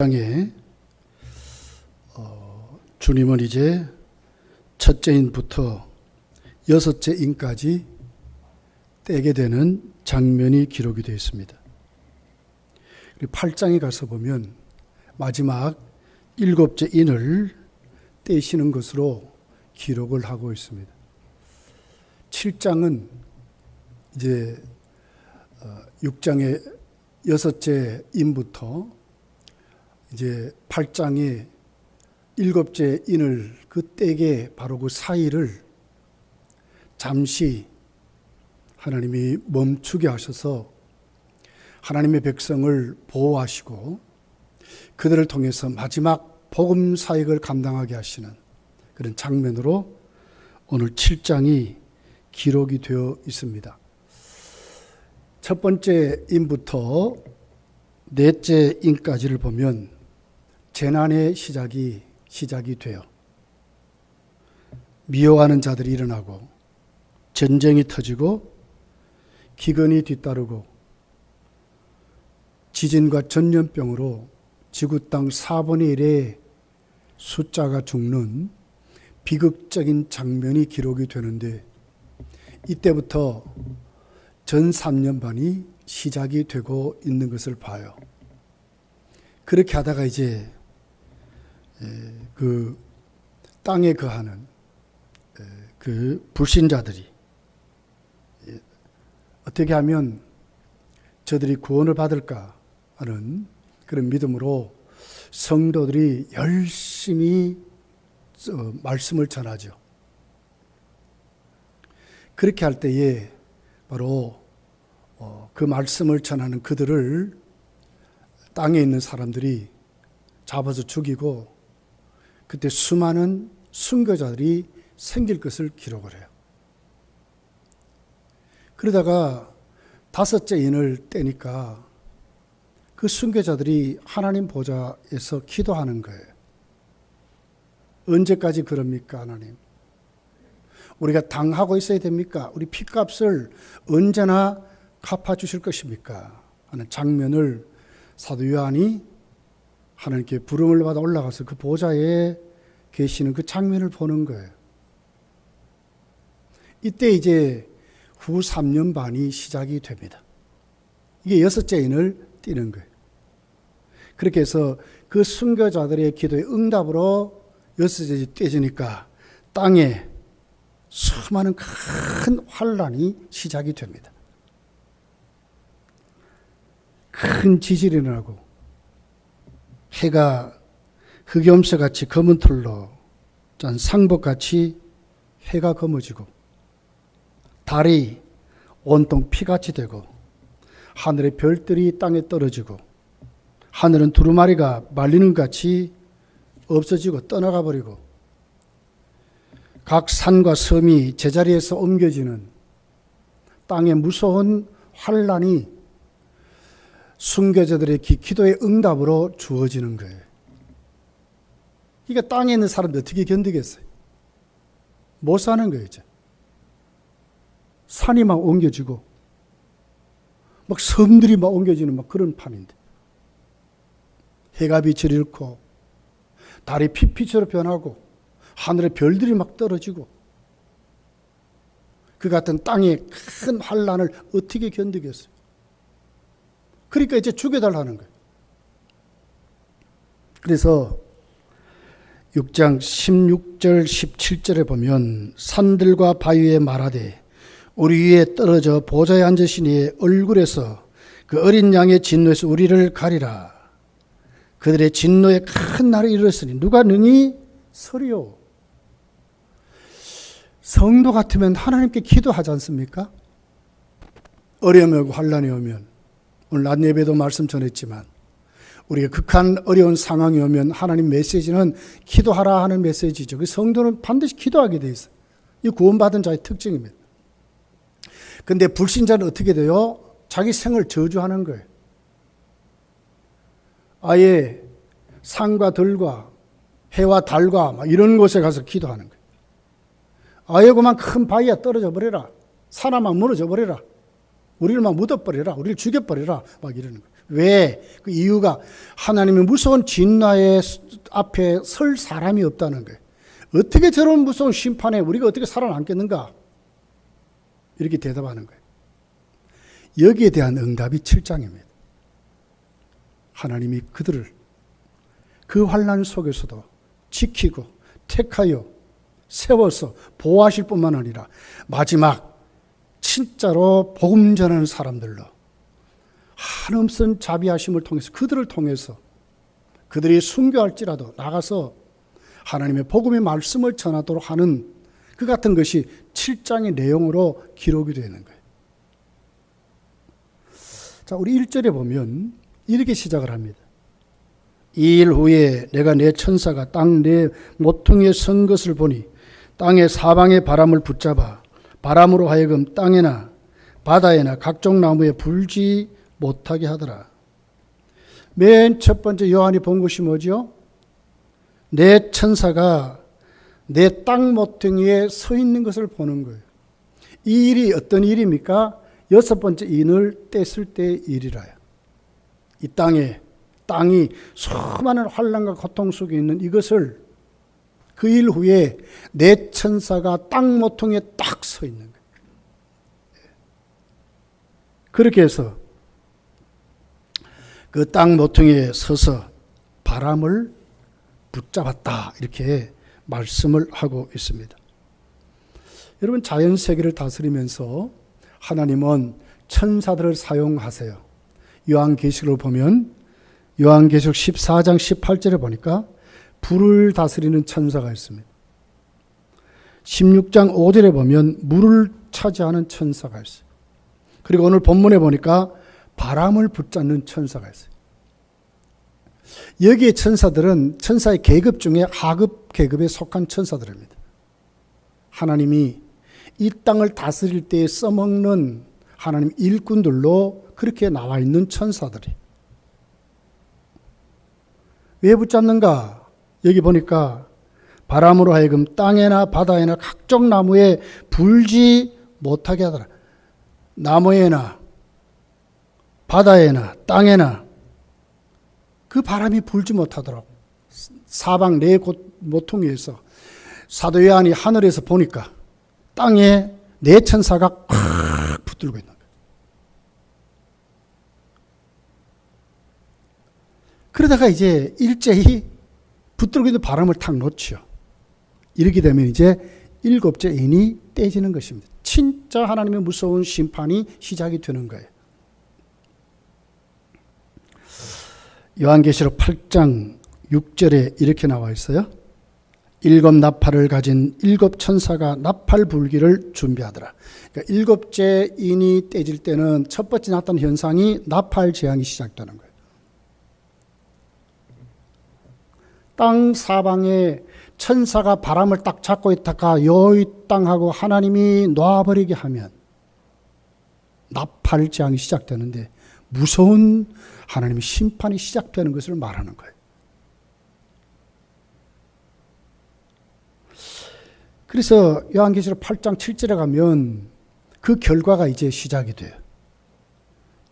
장에 주님은 이제 첫째 인부터 여섯째 인까지 떼게 되는 장면이 기록이 되어 있습니다. 8장에 가서 보면 마지막 일곱째 인을 떼시는 것으로 기록을 하고 있습니다. 7장은 이제 6장의 여섯째 인부터 이제 8장의 일곱째 인을 그 떼게 바로 그 사이를 잠시 하나님이 멈추게 하셔서 하나님의 백성을 보호하시고 그들을 통해서 마지막 복음 사역을 감당하게 하시는 그런 장면으로 오늘 7장이 기록이 되어 있습니다. 첫 번째 인부터 넷째 인까지를 보면 재난의 시작이 돼요. 미워하는 자들이 일어나고 전쟁이 터지고 기근이 뒤따르고 지진과 전염병으로 지구 땅 4분의 1의 숫자가 죽는 비극적인 장면이 기록이 되는데 이때부터 전 3년반이 시작이 되고 있는 것을 봐요. 그렇게 하다가 이제 그 땅에 거하는 그 불신자들이 어떻게 하면 저들이 구원을 받을까 하는 그런 믿음으로 성도들이 열심히 말씀을 전하죠. 그렇게 할 때에 바로 그 말씀을 전하는 그들을 땅에 있는 사람들이 잡아서 죽이고 그때 수많은 순교자들이 생길 것을 기록을 해요. 그러다가 다섯째 인을 떼니까 그 순교자들이 하나님 보좌에서 기도하는 거예요. 언제까지 그럽니까, 하나님? 우리가 당하고 있어야 됩니까? 우리 피값을 언제나 갚아주실 것입니까? 하는 장면을 사도 요한이 하나님께 부름을 받아 올라가서 그 보좌에 계시는 그 장면을 보는 거예요. 이때 이제 후 3년 반이 시작이 됩니다. 이게 여섯째 인을 띄는 거예요. 그렇게 해서 그 순교자들의 기도의 응답으로 여섯째 인이 떼지니까 땅에 수많은 큰 환란이 시작이 됩니다. 큰 지진이 일어나고 해가 흑염소같이 검은 털로 짠 상복같이 해가 검어지고 달이 온통 피같이 되고 하늘의 별들이 땅에 떨어지고 하늘은 두루마리가 말리는 것 같이 없어지고 떠나가 버리고 각 산과 섬이 제자리에서 옮겨지는 땅의 무서운 환란이 순교자들의 기도의 응답으로 주어지는 거예요. 그러니까 땅에 있는 사람들 어떻게 견디겠어요? 못 사는 거예요, 이제. 산이 막 옮겨지고, 막 섬들이 막 옮겨지는 막 그런 판인데. 해가 빛을 잃고, 달이 피피처럼 변하고, 하늘의 별들이 막 떨어지고, 그 같은 땅의 큰 환란을 어떻게 견디겠어요? 그러니까 이제 죽여달라는 거예요. 그래서 6장 16절 17절에 보면 산들과 바위에 말하되 우리 위에 떨어져 보좌에 앉으신 이의 얼굴에서 그 어린 양의 진노에서 우리를 가리라. 그들의 진노에 큰 날이 이르렀으니 누가 능히 서리요. 성도 같으면 하나님께 기도하지 않습니까? 어려움이 오고 환란이 오면 오늘 낮 예배도 말씀 전했지만 우리가 극한 어려운 상황이 오면 하나님 메시지는 기도하라 하는 메시지죠. 그 성도는 반드시 기도하게 돼 있어요. 이 구원받은 자의 특징입니다. 그런데 불신자는 어떻게 돼요? 자기 생을 저주하는 거예요. 아예 산과 들과 해와 달과 막 이런 곳에 가서 기도하는 거예요. 아예 그만 큰 바위에 떨어져 버려라. 산아 막 무너져 버려라. 우리를 막 묻어버려라. 우리를 죽여버려라. 막 이러는 거예요. 왜? 그 이유가 하나님의 무서운 진노의 앞에 설 사람이 없다는 거예요. 어떻게 저런 무서운 심판에 우리가 어떻게 살아남겠는가? 이렇게 대답하는 거예요. 여기에 대한 응답이 7장입니다. 하나님이 그들을 그 환난 속에서도 지키고 택하여 세워서 보호하실 뿐만 아니라 마지막 진짜로 복음 전하는 사람들로 한없은 자비하심을 통해서 그들을 통해서 그들이 순교할지라도 나가서 하나님의 복음의 말씀을 전하도록 하는 그 같은 것이 7장의 내용으로 기록이 되는 거예요. 자, 우리 1절에 보면 이렇게 시작을 합니다. 이 일 후에 내가 내 천사가 땅 내 모퉁이에 선 것을 보니 땅의 사방의 바람을 붙잡아 바람으로 하여금 땅에나 바다에나 각종 나무에 불지 못하게 하더라. 맨 첫 번째 요한이 본 것이 뭐죠? 내 천사가 내 땅 모퉁이에 서 있는 것을 보는 거예요. 이 일이 어떤 일입니까? 6번째 인을 뗐을 때의 일이라요. 이 땅이 수많은 환난과 고통 속에 있는 이것을 그 일 후에 내 천사가 땅 모퉁이에 딱 서 있는 거예요. 그렇게 해서 그 땅 모퉁이에 서서 바람을 붙잡았다, 이렇게 말씀을 하고 있습니다. 여러분, 자연 세계를 다스리면서 하나님은 천사들을 사용하세요. 요한계시록을 보면 요한계시록 14장 18절에 보니까 불을 다스리는 천사가 있습니다. 16장 5절에 보면 물을 차지하는 천사가 있어요. 그리고 오늘 본문에 보니까 바람을 붙잡는 천사가 있어요. 여기에 천사들은 천사의 계급 중에 하급 계급에 속한 천사들입니다. 하나님이 이 땅을 다스릴 때에 써먹는 하나님 일꾼들로 그렇게 나와 있는 천사들이. 왜 붙잡는가? 여기 보니까 바람으로 하여금 땅에나 바다에나 각종 나무에 불지 못하게 하더라. 나무에나 바다에나 땅에나 그 바람이 불지 못하더라고. 사방 네 곳 모퉁이에서 사도 요한이 하늘에서 보니까 땅에 네 천사가 콱 붙들고 있는 거예요. 그러다가 이제 일제히 붙들고 있는 바람을 탁 놓죠. 이렇게 되면 이제 7째 인이 떼지는 것입니다. 진짜 하나님의 무서운 심판이 시작이 되는 거예요. 요한계시록 8장 6절에 이렇게 나와 있어요. 7 나팔을 가진 7 천사가 나팔 불기를 준비하더라. 그러니까 7째 인이 떼질 때는 첫 번째 나타난 현상이 나팔 재앙이 시작되는 거예요. 땅 사방에 천사가 바람을 딱 잡고 있다가 요 땅하고 하나님이 놔버리게 하면 나팔 재앙이 시작되는데 무서운 하나님의 심판이 시작되는 것을 말하는 거예요. 그래서 요한계시록 8장 7절에 가면 그 결과가 이제 시작이 돼요.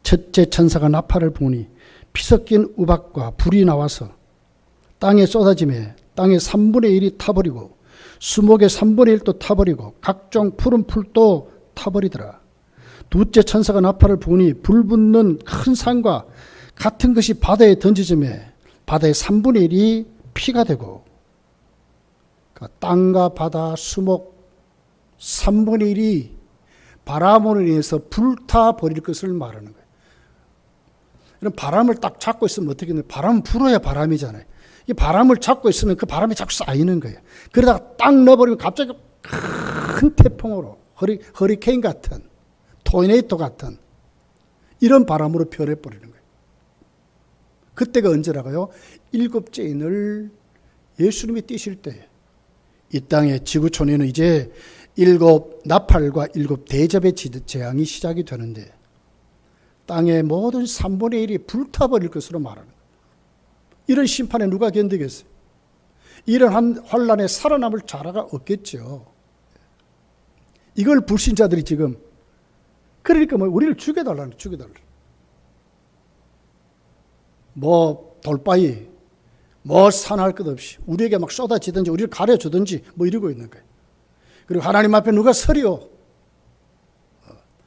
첫째 천사가 나팔을 부니 피 섞인 우박과 불이 나와서 땅에 쏟아지매 땅의 3분의 1이 타버리고 수목의 3분의 1도 타버리고 각종 푸른 풀도 타버리더라. 둘째 천사가 나팔을 부니 불 붙는 큰 산과 같은 것이 바다에 던져지매 바다의 3분의 1이 피가 되고 그러니까 땅과 바다, 수목 3분의 1이 바람으로 인해서 불타버릴 것을 말하는 거예요. 이런 바람을 딱 잡고 있으면 어떻게 되냐? 바람은 불어야 바람이잖아요. 이 바람을 잡고 있으면 그 바람이 자꾸 쌓이는 거예요. 그러다가 딱 넣어버리면 갑자기 큰 태풍으로 허리케인 같은 토네이도 같은 이런 바람으로 변해버리는 거예요. 그때가 언제라고요? 7째 인을 예수님이 띄실 때예요. 이 땅의 지구촌에는 이제 7 나팔과 7 대접의 재앙이 시작이 되는데 땅의 모든 3분의 1이 불타버릴 것으로 말하는 거예요. 이런 심판에 누가 견디겠어요? 이런 환란에 살아남을 자라가 없겠죠. 이걸 불신자들이 지금 그러니까 뭐 우리를 죽여달라는 죽여달라. 뭐 돌바위, 뭐 산할 것 없이 우리에게 막 쏟아지든지 우리를 가려주든지 뭐 이러고 있는 거예요. 그리고 하나님 앞에 누가 서리요?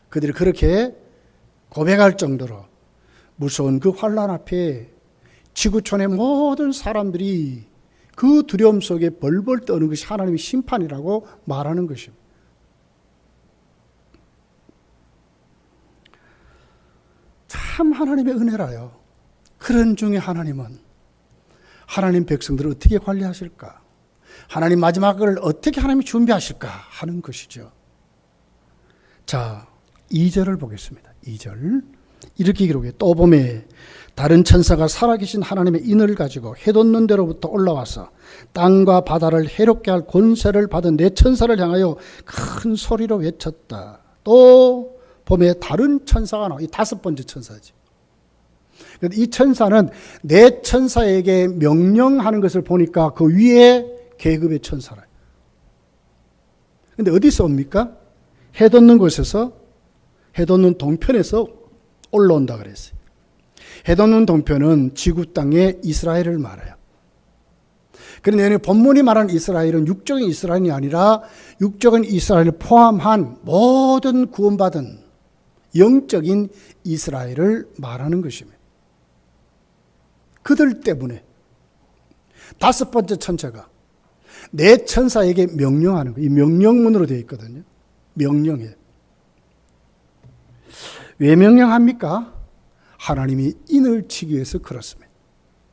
그들이 그렇게 고백할 정도로 무서운 그 환난 앞에 지구촌의 모든 사람들이 그 두려움 속에 벌벌 떠는 것이 하나님의 심판이라고 말하는 것입니다. 참 하나님의 은혜라요. 그런 중에 하나님은 하나님 백성들을 어떻게 관리하실까? 하나님 마지막을 어떻게 하나님이 준비하실까 하는 것이죠. 자, 2절을 보겠습니다. 2절 이렇게 기록해. 또 봄에 다른 천사가 살아계신 하나님의 인을 가지고 해돋는 데로부터 올라와서 땅과 바다를 해롭게 할 권세를 받은 네 천사를 향하여 큰 소리로 외쳤다. 또 봄에 다른 천사가 나와. 이 다섯 번째 천사지. 이 천사는 네 천사에게 명령하는 것을 보니까 그 위에 계급의 천사라. 근데 어디서 옵니까? 해돋는 곳에서, 해돋는 동편에서 올라온다 그랬어요. 해돋는 동편은 지구 땅의 이스라엘을 말해요. 그런데 본문이 말하는 이스라엘은 육적인 이스라엘이 아니라 육적인 이스라엘을 포함한 모든 구원받은 영적인 이스라엘을 말하는 것입니다. 그들 때문에 다섯 번째 천사가 네 천사에게 명령하는 거예요. 이 명령문으로 되어 있거든요. 명령해. 왜 명령합니까? 하나님이 인을 치기 위해서 그렇습니다.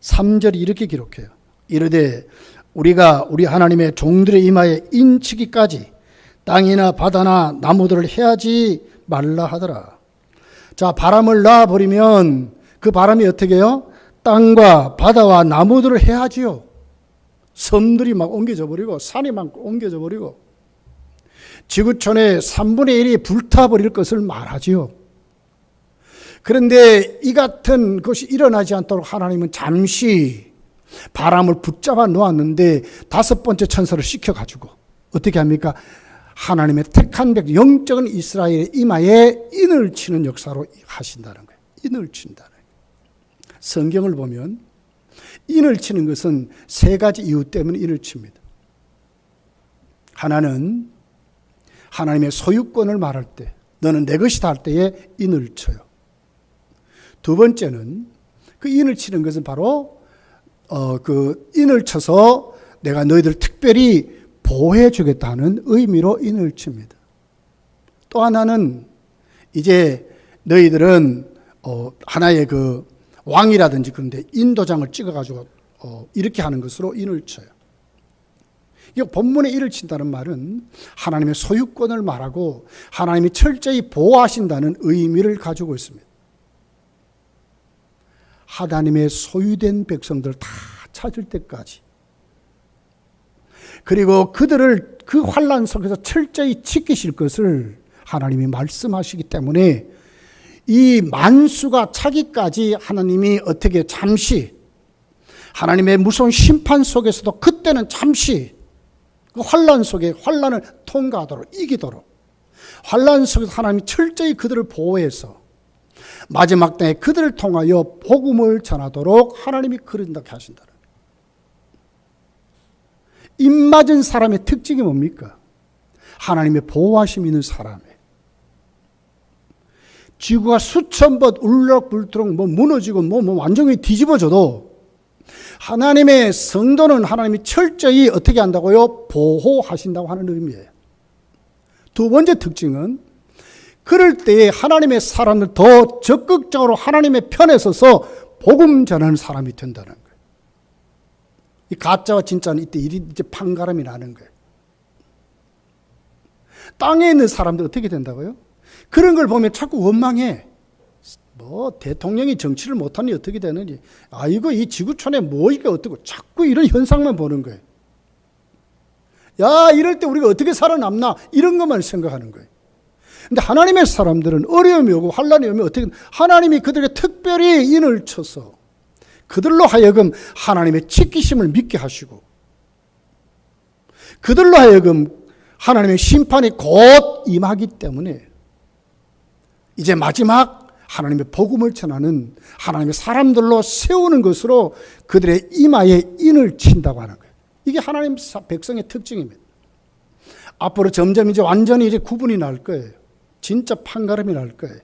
3절이 이렇게 기록해요. 이르되 우리가 우리 하나님의 종들의 이마에 인치기까지 땅이나 바다나 나무들을 해하지 말라 하더라. 자, 바람을 놔버리면 그 바람이 어떻게 해요? 땅과 바다와 나무들을 해하지요. 섬들이 막 옮겨져 버리고 산이 막 옮겨져 버리고 지구촌의 3분의 1이 불타버릴 것을 말하지요. 그런데 이 같은 것이 일어나지 않도록 하나님은 잠시 바람을 붙잡아 놓았는데 다섯 번째 천사를 시켜가지고 어떻게 합니까? 하나님의 택한 백 영적인 이스라엘의 이마에 인을 치는 역사로 하신다는 거예요. 인을 친다는 거예요. 성경을 보면 인을 치는 것은 세 가지 이유 때문에 인을 칩니다. 하나는 하나님의 소유권을 말할 때, 너는 내 것이다 할 때에 인을 쳐요. 두 번째는 그 인을 치는 것은 바로 그 인을 쳐서 내가 너희들 특별히 보호해 주겠다는 의미로 인을 칩니다. 또 하나는 이제 너희들은 하나의 그 왕이라든지 그런데 인도장을 찍어가지고 이렇게 하는 것으로 인을 쳐요. 이 본문에 인을 친다는 말은 하나님의 소유권을 말하고 하나님이 철저히 보호하신다는 의미를 가지고 있습니다. 하나님의 소유된 백성들을 다 찾을 때까지, 그리고 그들을 그 환난 속에서 철저히 지키실 것을 하나님이 말씀하시기 때문에 이 만수가 차기까지 하나님이 어떻게 잠시 하나님의 무서운 심판 속에서도 그때는 잠시 그 환난 속에 환난을 통과하도록 이기도록 환난 속에서 하나님이 철저히 그들을 보호해서 마지막 때에 그들을 통하여 복음을 전하도록 하나님이 그런다고 하신다는 거예요. 입맞은 사람의 특징이 뭡니까? 하나님의 보호하심이 있는 사람이에요. 지구가 수천 번 울럭불럭 무너지고 완전히 뒤집어져도 하나님의 성도는 하나님이 철저히 어떻게 한다고요? 보호하신다고 하는 의미예요. 두 번째 특징은 그럴 때에 하나님의 사람들 더 적극적으로 하나님의 편에 서서 복음 전하는 사람이 된다는 거예요. 이 가짜와 진짜는 이때 이제 판가름이 나는 거예요. 땅에 있는 사람들 어떻게 된다고요? 그런 걸 보면 자꾸 원망해. 뭐 대통령이 정치를 못하니 어떻게 되는지, 이거 이 지구촌에 뭐 이게 어떻고, 자꾸 이런 현상만 보는 거예요. 야, 이럴 때 우리가 어떻게 살아남나 이런 것만 생각하는 거예요. 근데 하나님의 사람들은 어려움이 오고 환난이 오면 어떻게, 하나님이 그들에게 특별히 인을 쳐서 그들로 하여금 하나님의 지키심을 믿게 하시고 그들로 하여금 하나님의 심판이 곧 임하기 때문에 이제 마지막 하나님의 복음을 전하는 하나님의 사람들로 세우는 것으로 그들의 이마에 인을 친다고 하는 거예요. 이게 하나님 백성의 특징입니다. 앞으로 점점 이제 완전히 이제 구분이 날 거예요. 진짜 판가름이 날 거예요.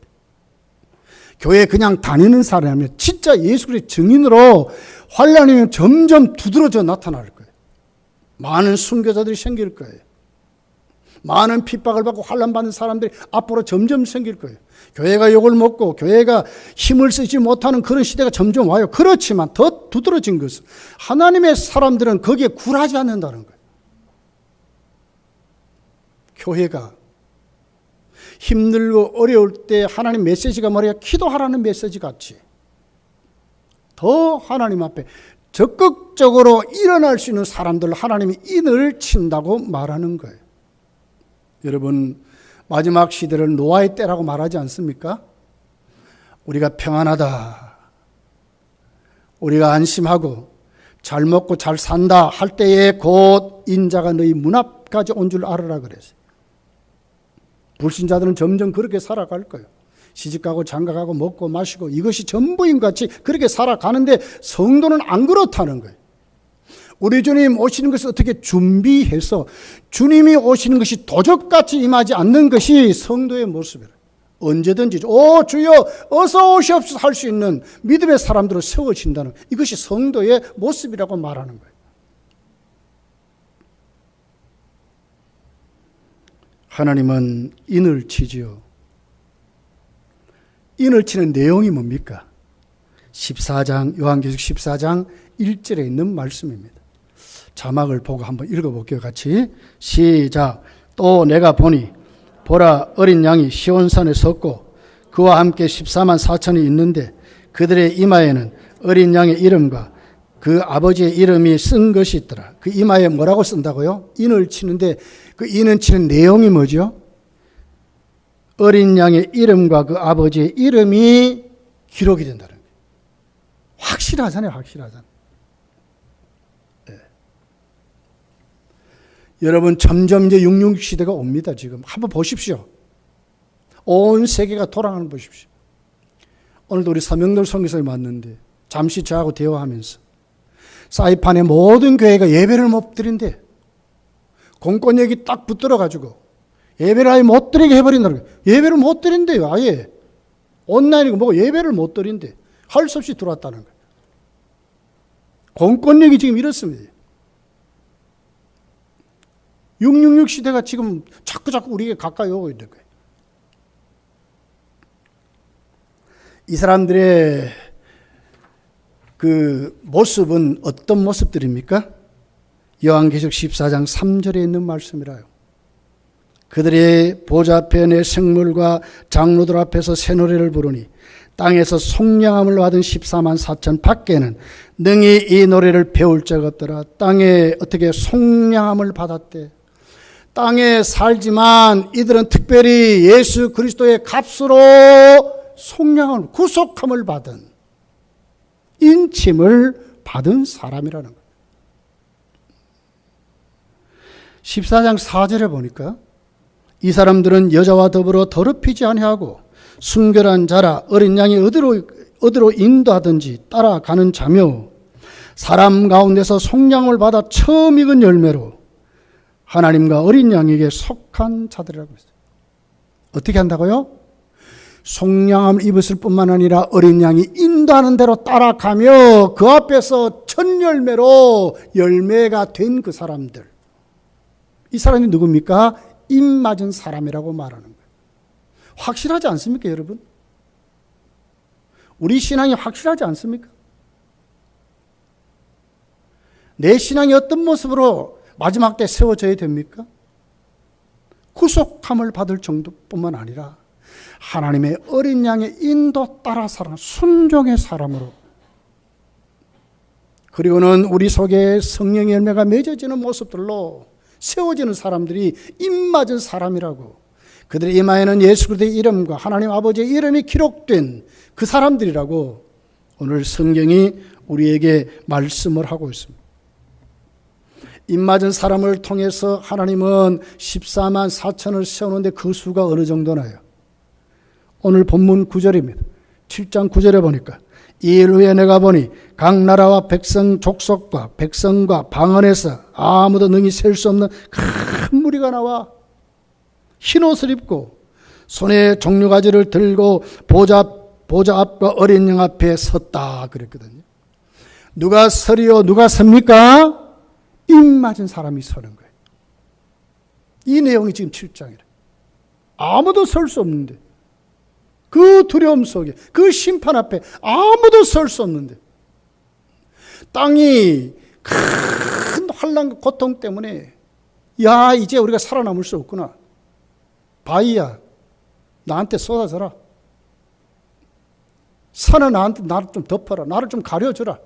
교회 그냥 다니는 사람이 진짜 예수 그리스도의 증인으로 환란이 점점 두드러져 나타날 거예요. 많은 순교자들이 생길 거예요. 많은 핍박을 받고 환난받는 사람들이 앞으로 점점 생길 거예요. 교회가 욕을 먹고 교회가 힘을 쓰지 못하는 그런 시대가 점점 와요. 그렇지만 더 두드러진 것은 하나님의 사람들은 거기에 굴하지 않는다는 거예요. 교회가 힘들고 어려울 때 하나님 메시지가 뭐래요? 기도하라는 메시지 같이 더 하나님 앞에 적극적으로 일어날 수 있는 사람들 하나님이 인을 친다고 말하는 거예요. 여러분, 마지막 시대를 노아의 때라고 말하지 않습니까? 우리가 평안하다, 우리가 안심하고 잘 먹고 잘 산다 할 때에 곧 인자가 너희 문 앞까지 온 줄 알아라 그랬어요. 불신자들은 점점 그렇게 살아갈 거예요. 시집가고 장가가고 먹고 마시고 이것이 전부인 것 같이 그렇게 살아가는데 성도는 안 그렇다는 거예요. 우리 주님 오시는 것을 어떻게 준비해서 주님이 오시는 것이 도적같이 임하지 않는 것이 성도의 모습이에요. 언제든지 오 주여 어서 오시옵소서 할 수 있는 믿음의 사람들을 세워진다는 이것이 성도의 모습이라고 말하는 거예요. 하나님은 인을 치지요. 인을 치는 내용이 뭡니까? 14장 요한계시록 14장 1절에 있는 말씀입니다. 자막을 보고 한번 읽어볼게요. 같이 시작. 또 내가 보니 보라 어린 양이 시온산에 섰고 그와 함께 14만 4천이 있는데 그들의 이마에는 어린 양의 이름과 그 아버지의 이름이 쓴 것이 있더라. 그 이마에 뭐라고 쓴다고요? 인을 치는데 그 인을 치는 내용이 뭐죠? 어린 양의 이름과 그 아버지의 이름이 기록이 된다는 거예요. 확실하잖아요. 확실하잖아요. 네. 여러분 점점 이제 666 시대가 옵니다. 지금 한번 보십시오. 온 세계가 돌아가는 거 보십시오. 오늘도 우리 서명돌 선교사에 만났는데 잠시 저하고 대화하면서 사이판의 모든 교회가 예배를 못 드린대. 공권력이 딱 붙들어가지고 예배를 아예 못 드리게 해버린다는 거예요. 예배를 못 드린대요. 아예. 온라인이고 뭐고 예배를 못 드린대. 할 수 없이 들어왔다는 거예요. 공권력이 지금 이렇습니다. 666 시대가 지금 자꾸 우리에게 가까이 오고 있는 거예요. 이 사람들의 그 모습은 어떤 모습들입니까? 요한계시록 14장 3절에 있는 말씀이라요. 그들의 보좌 앞에 내 생물과 장로들 앞에서 새 노래를 부르니 땅에서 속량함을 받은 14만 4천 밖에는 능히 이 노래를 배울 자가 없더라. 땅에 어떻게 속량함을 받았대. 땅에 살지만 이들은 특별히 예수 그리스도의 값으로 속량함을 구속함을 받은 인침을 받은 사람이라는 거예요. 14장 4절에 보니까 이 사람들은 여자와 더불어 더럽히지 아니하고 순결한 자라 어린 양이 어디로 인도하든지 따라가는 자며 사람 가운데서 속량을 받아 처음 익은 열매로 하나님과 어린 양에게 속한 자들이라고 했어요. 어떻게 한다고요? 속량함을 입었을 뿐만 아니라 어린 양이 인도하는 대로 따라가며 그 앞에서 첫 열매로 열매가 된 그 사람들. 이 사람이 누굽니까? 입 맞은 사람이라고 말하는 거예요. 확실하지 않습니까, 여러분? 우리 신앙이 확실하지 않습니까? 내 신앙이 어떤 모습으로 마지막 때 세워져야 됩니까? 구속함을 받을 정도뿐만 아니라 하나님의 어린 양의 인도 따라 살아가는 순종의 사람으로, 그리고는 우리 속에 성령의 열매가 맺어지는 모습들로 세워지는 사람들이 입맞은 사람이라고, 그들의 이마에는 예수 그리스도의 이름과 하나님 아버지의 이름이 기록된 그 사람들이라고 오늘 성경이 우리에게 말씀을 하고 있습니다. 입맞은 사람을 통해서 하나님은 14만 4천을 세우는데 그 수가 어느 정도나요? 오늘 본문 9절입니다. 7장 9절에 보니까 이 일 후에 내가 보니 각 나라와 백성 족속과 백성과 방언에서 아무도 능히 셀 수 없는 큰 무리가 나와 흰 옷을 입고 손에 종려가지를 들고 보좌 앞과 어린 양 앞에 섰다 그랬거든요. 누가 서리요? 누가 섭니까? 입 맞은 사람이 서는 거예요. 이 내용이 지금 7장이래. 아무도 설 수 없는데, 그 두려움 속에, 그 심판 앞에 아무도 설 수 없는데, 땅이 큰 환난 고통 때문에 야 이제 우리가 살아남을 수 없구나. 바위야 나한테 쏟아져라. 산은 나를 좀 덮어라. 나를 좀 가려주라.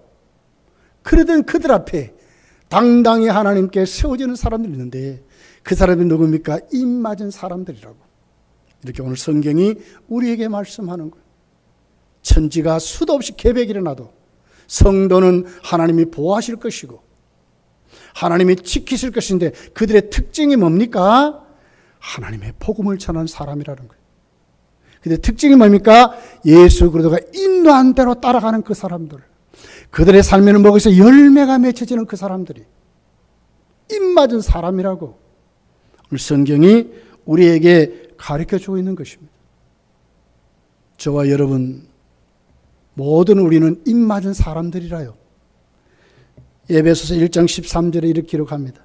그러던 그들 앞에 당당히 하나님께 세워지는 사람들이 있는데 그 사람이 누굽니까? 입 맞은 사람들이라고. 이렇게 오늘 성경이 우리에게 말씀하는 거예요. 천지가 수도 없이 계획이 일어나도 성도는 하나님이 보호하실 것이고 하나님이 지키실 것인데 그들의 특징이 뭡니까? 하나님의 복음을 전하는 사람이라는 거예요. 그들의 특징이 뭡니까? 예수 그리스도가 인도한 대로 따라가는 그 사람들. 그들의 삶에는 뭐겠어요? 열매가 맺혀지는 그 사람들이 입 맞은 사람이라고 오늘 성경이 우리에게 가르쳐주고 있는 것입니다. 저와 여러분 모든 우리는 입 맞은 사람들이라요. 에베소서 1장 13절에 이렇게 기록합니다.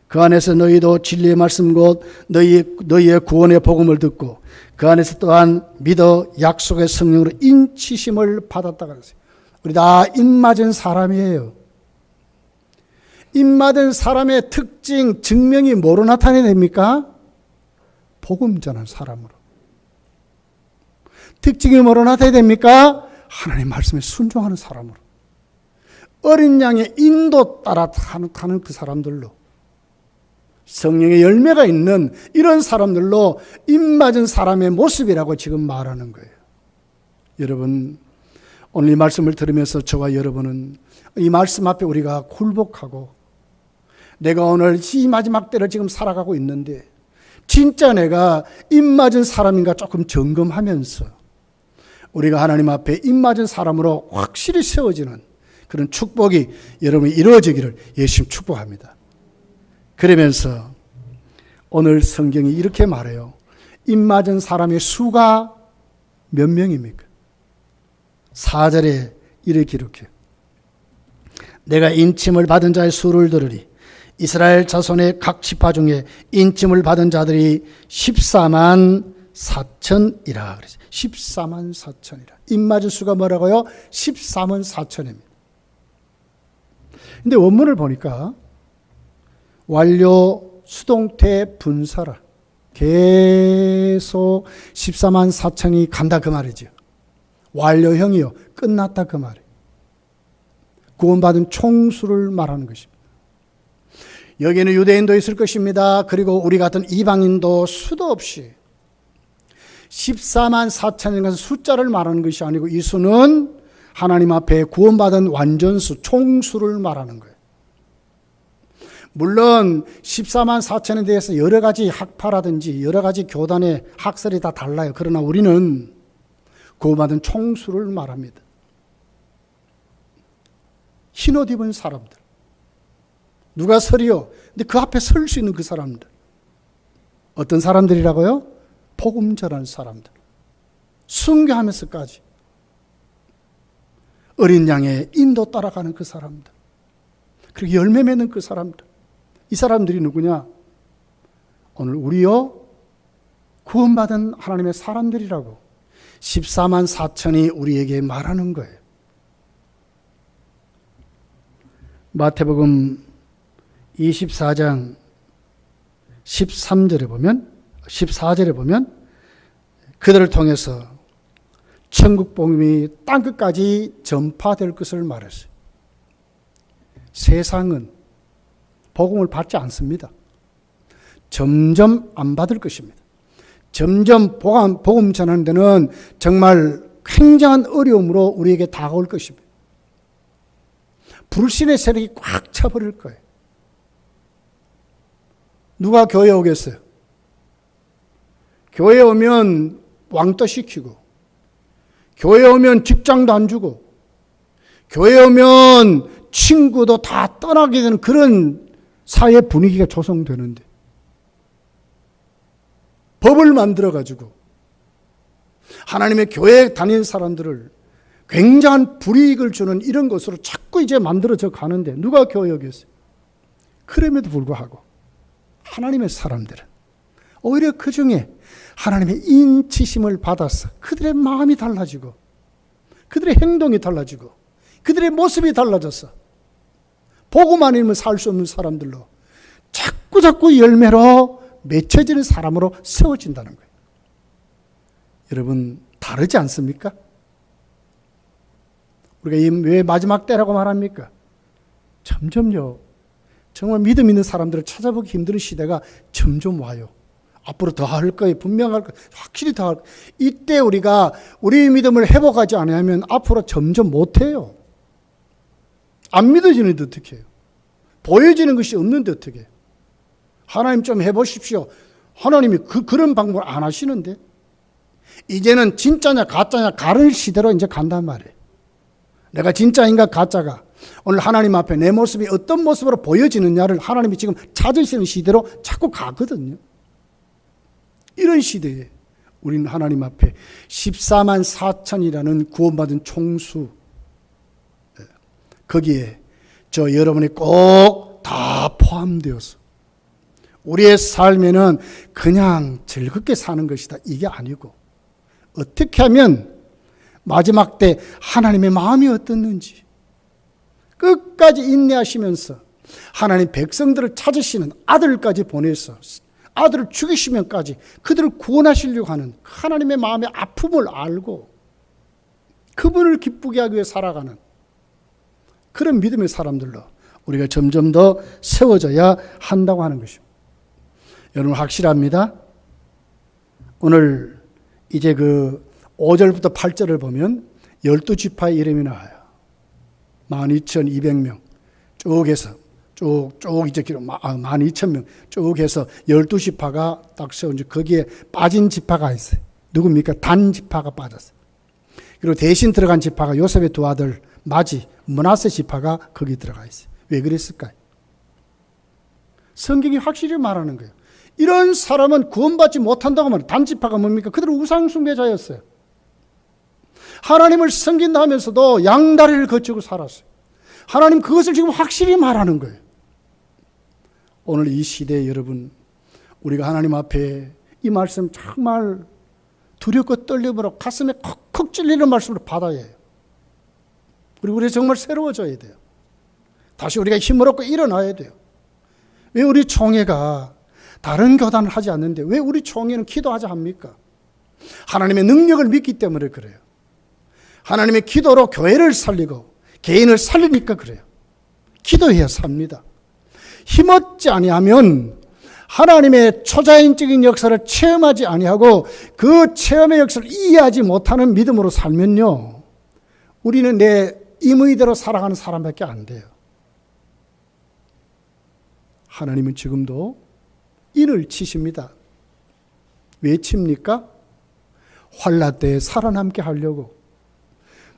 그 안에서 너희도 진리의 말씀 곧 너희의 구원의 복음을 듣고 그 안에서 또한 믿어 약속의 성령으로 인치심을 받았다 그랬어요. 우리 다 입 맞은 사람이에요. 입 맞은 사람의 특징, 증명이 뭐로 나타내야 됩니까? 복음 전하는 사람으로. 특징이 뭐로 나타내야 됩니까? 하나님 말씀에 순종하는 사람으로. 어린 양의 인도 따라 타는 그 사람들로. 성령의 열매가 있는 이런 사람들로 입 맞은 사람의 모습이라고 지금 말하는 거예요. 여러분, 오늘 이 말씀을 들으면서 저와 여러분은 이 말씀 앞에 우리가 굴복하고 내가 오늘 이 마지막 때를 지금 살아가고 있는데 진짜 내가 입 맞은 사람인가 조금 점검하면서 우리가 하나님 앞에 입 맞은 사람으로 확실히 세워지는 그런 축복이 여러분이 이루어지기를 예수님 축복합니다. 그러면서 오늘 성경이 이렇게 말해요. 입 맞은 사람의 수가 몇 명입니까? 4절에 이렇게 기록해요. 내가 인침을 받은 자의 수를 들으리. 이스라엘 자손의 각 지파 중에 인침을 받은 자들이 14만 4천이라 그랬어요. 14만 4천이라. 입 맞은 수가 뭐라고요? 14만 4천입니다. 근데 원문을 보니까 완료 수동태 분사라. 계속 14만 4천이 간다 그 말이죠. 완료형이요. 끝났다 그 말이에요. 구원받은 총수를 말하는 것입니다. 여기에는 유대인도 있을 것입니다. 그리고 우리 같은 이방인도 수도 없이 14만 4천인 것은 숫자를 말하는 것이 아니고 이 수는 하나님 앞에 구원받은 완전수, 총수를 말하는 거예요. 물론 14만 4천에 대해서 여러 가지 학파라든지 여러 가지 교단의 학설이 다 달라요. 그러나 우리는 구원받은 총수를 말합니다. 흰옷 입은 사람들. 누가 서리요? 근데 그 앞에 설 수 있는 그 사람들. 어떤 사람들이라고요? 복음 전하는 사람들. 순교하면서까지. 어린 양의 인도 따라가는 그 사람들. 그리고 열매 맺는 그 사람들. 이 사람들이 누구냐? 오늘 우리요 구원받은 하나님의 사람들이라고 14만 4천이 우리에게 말하는 거예요. 마태복음 24장 13절에 보면 14절에 보면 그들을 통해서 천국 복음이 땅끝까지 전파될 것을 말했어요. 세상은 복음을 받지 않습니다. 점점 안 받을 것입니다. 점점 복음 전하는 데는 정말 굉장한 어려움으로 우리에게 다가올 것입니다. 불신의 세력이 꽉 차버릴 거예요. 누가 교회에 오겠어요? 교회에 오면 왕따 시키고 교회 오면 직장도 안 주고, 교회 오면 친구도 다 떠나게 되는 그런 사회 분위기가 조성되는데, 법을 만들어가지고 하나님의 교회에 다니는 사람들을 굉장한 불이익을 주는 이런 것으로 자꾸 이제 만들어져 가는데 누가 교회였겠어요? 그럼에도 불구하고 하나님의 사람들은 오히려 그 중에 하나님의 인치심을 받아서 그들의 마음이 달라지고, 그들의 행동이 달라지고, 그들의 모습이 달라져서 보고만 있으면 살 수 없는 사람들로 자꾸 열매로 맺혀지는 사람으로 세워진다는 거예요. 여러분, 다르지 않습니까? 우리가 왜 마지막 때라고 말합니까? 점점요, 정말 믿음 있는 사람들을 찾아보기 힘든 시대가 점점 와요. 앞으로 더 할 거예요. 분명할 거예요. 확실히 더 할 거예요. 이때 우리가 우리의 믿음을 회복하지 않으면 앞으로 점점 못해요. 안 믿어지는데 어떻게 해요? 보여지는 것이 없는데 어떻게 해요? 하나님 좀 해보십시오. 하나님이 그런 방법을 안 하시는데, 이제는 진짜냐 가짜냐 가를 시대로 이제 간단 말이에요. 내가 진짜인가 가짜가 오늘 하나님 앞에 내 모습이 어떤 모습으로 보여지느냐를 하나님이 지금 찾으시는 시대로 자꾸 가거든요. 이런 시대에 우리는 하나님 앞에 14만 4천이라는 구원받은 총수, 거기에 저 여러분이 꼭 다 포함되어서 우리의 삶에는 그냥 즐겁게 사는 것이다, 이게 아니고, 어떻게 하면 마지막 때 하나님의 마음이 어떻는지 끝까지 인내하시면서 하나님 백성들을 찾으시는 아들까지 보내서 아들을 죽이시면까지 그들을 구원하시려고 하는 하나님의 마음의 아픔을 알고 그분을 기쁘게 하기 위해 살아가는 그런 믿음의 사람들로 우리가 점점 더 세워져야 한다고 하는 것입니다. 여러분, 확실합니다. 오늘 이제 그 5절부터 8절을 보면 12지파의 이름이 나와요. 12,200명 쭉 해서 쭉 이제 길어 12,000명 쭉 해서 12지파가 딱 세운, 거기에 빠진 지파가 있어요. 누굽니까? 단 지파가 빠졌어요. 그리고 대신 들어간 지파가 요셉의 두 아들 마지, 므낫세 지파가 거기 들어가 있어요. 왜 그랬을까요? 성경이 확실히 말하는 거예요. 이런 사람은 구원받지 못한다고 말해요. 단 지파가 뭡니까? 그들은 우상숭배자였어요. 하나님을 섬긴다 하면서도 양다리를 거치고 살았어요. 하나님 그것을 지금 확실히 말하는 거예요. 오늘 이 시대에 여러분, 우리가 하나님 앞에 이 말씀 정말 두렵고 떨림으로 가슴에 콕콕 찔리는 말씀을 받아야 해요. 그리고 우리 정말 새로워져야 돼요. 다시 우리가 힘을 얻고 일어나야 돼요. 왜 우리 총회가 다른 교단을 하지 않는데 왜 우리 총회는 기도하자 합니까? 하나님의 능력을 믿기 때문에 그래요. 하나님의 기도로 교회를 살리고 개인을 살리니까 그래요. 기도해야 삽니다. 힘없지 아니하면 하나님의 초자연적인 역사를 체험하지 아니하고 그 체험의 역사를 이해하지 못하는 믿음으로 살면요, 우리는 내 임의대로 살아가는 사람밖에 안 돼요. 하나님은 지금도 인을 치십니다. 왜 칩니까? 환난 때에 살아남게 하려고,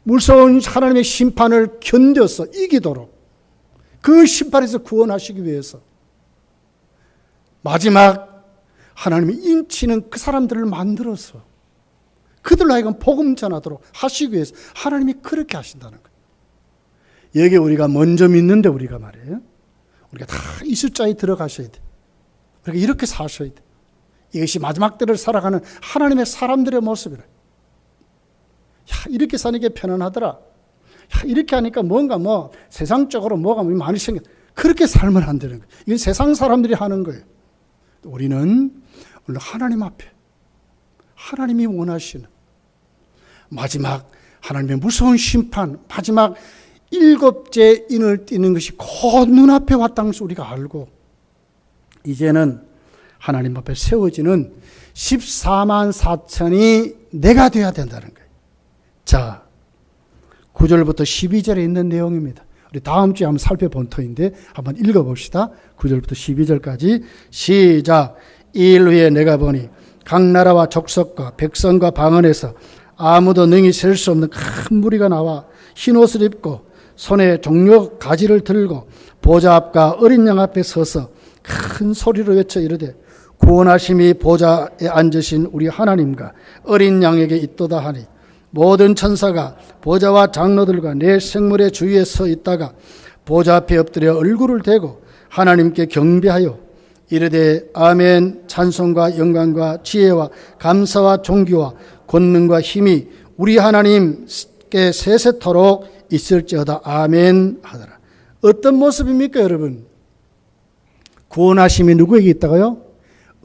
무서운 하나님의 심판을 견뎌서 이기도록 그 심판에서 구원하시기 위해서 마지막 하나님이 인치는 그 사람들을 만들어서 그들로 하여금 복음 전하도록 하시기 위해서 하나님이 그렇게 하신다는 거예요. 여기에 우리가 먼저 믿는데 우리가 말이에요, 우리가 다 이 숫자에 들어가셔야 돼. 우리가 이렇게 사셔야 돼. 이것이 마지막 때를 살아가는 하나님의 사람들의 모습이라. 야, 이렇게 사는 게 편안하더라. 야, 이렇게 하니까 뭔가 세상적으로 뭐가 많이 생겨. 그렇게 살면 안 되는 거예요. 이건 세상 사람들이 하는 거예요. 우리는 오늘 하나님 앞에 하나님이 원하시는 마지막 하나님의 무서운 심판, 마지막 7째 인을 띠는 것이 곧 눈앞에 왔다는 것을 우리가 알고 이제는 하나님 앞에 세워지는 14만 4천이 내가 되어야 된다는 거예요. 자, 9절부터 12절에 있는 내용입니다. 우리 다음 주에 한번 살펴본 터인데 한번 읽어봅시다. 9절부터 12절까지 시작. 이 일 후에 내가 보니 각 나라와 족속과 백성과 방언에서 아무도 능히 셀 수 없는 큰 무리가 나와 흰옷을 입고 손에 종려 가지를 들고 보좌 앞과 어린 양 앞에 서서 큰 소리로 외쳐 이르되 구원하심이 보좌에 앉으신 우리 하나님과 어린 양에게 있도다 하니 모든 천사가 보좌와 장로들과 내 생물의 주위에 서 있다가 보좌 앞에 엎드려 얼굴을 대고 하나님께 경배하여 이르되 아멘. 찬송과 영광과 지혜와 감사와 존귀와 권능과 힘이 우리 하나님께 세세토록 있을지어다. 아멘 하더라. 어떤 모습입니까 여러분? 구원하심이 누구에게 있다고요?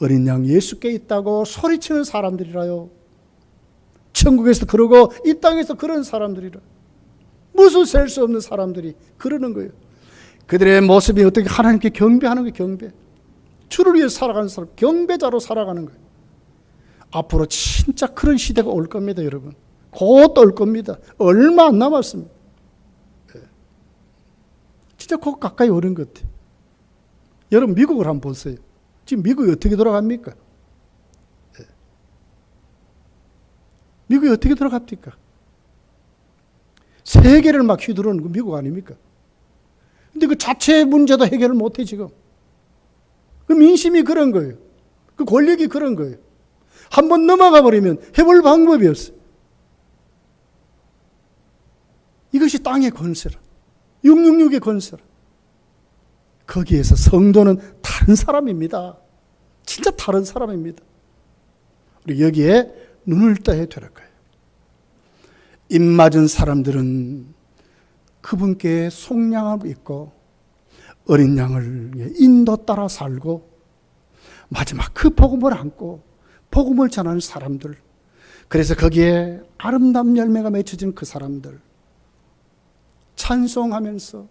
어린 양 예수께 있다고 소리치는 사람들이라요. 천국에서 그러고 이 땅에서 그런 사람들이라. 무슨 셀 수 없는 사람들이 그러는 거예요. 그들의 모습이 어떻게 하나님께 경배하는 거예요. 경배. 주를 위해 살아가는 사람, 경배자로 살아가는 거예요. 앞으로 진짜 그런 시대가 올 겁니다, 여러분. 곧 올 겁니다. 얼마 안 남았습니다. 진짜 곧 가까이 오는 것 같아요. 여러분 미국을 한번 보세요. 지금 미국이 어떻게 돌아갑니까? 미국이 어떻게 돌아갑니까? 세계를 막 휘두르는 거 미국 아닙니까? 근데 그 자체 문제도 해결을 못해 지금. 그 민심이 그런 거예요. 그 권력이 그런 거예요. 한번 넘어가 버리면 해볼 방법이 없어요. 이것이 땅의 권세라. 666의 권세라. 거기에서 성도는 다른 사람입니다. 진짜 다른 사람입니다. 우리 여기에 눈을 떠야 될 거예요. 입 맞은 사람들은 그분께 속량함을 입고 어린 양을 인도 따라 살고 마지막 그 복음을 안고 복음을 전하는 사람들, 그래서 거기에 아름다운 열매가 맺혀진 그 사람들, 찬송하면서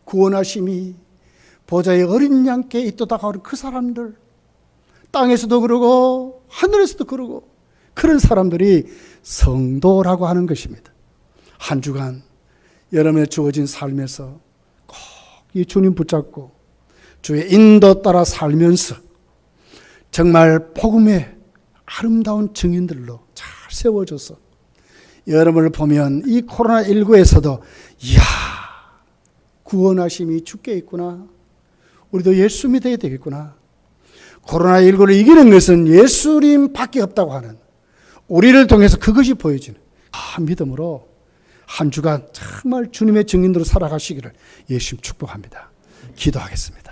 구원하심이 보좌의 어린 양께 있도다 하는 그 사람들, 땅에서도 그러고 하늘에서도 그러고 그런 사람들이 성도라고 하는 것입니다. 한 주간 여러분의 주어진 삶에서 꼭 이 주님 붙잡고 주의 인도 따라 살면서 정말 복음의 아름다운 증인들로 잘 세워져서 여러분을 보면 이 코로나19에서도 이야, 구원하심이 주께 있구나. 우리도 예수 믿어야 되겠구나. 코로나19를 이기는 것은 예수님밖에 없다고 하는 우리를 통해서 그것이 보여지는 믿음으로 한 주간 정말 주님의 증인으로 살아가시기를 예수님 축복합니다. 기도하겠습니다.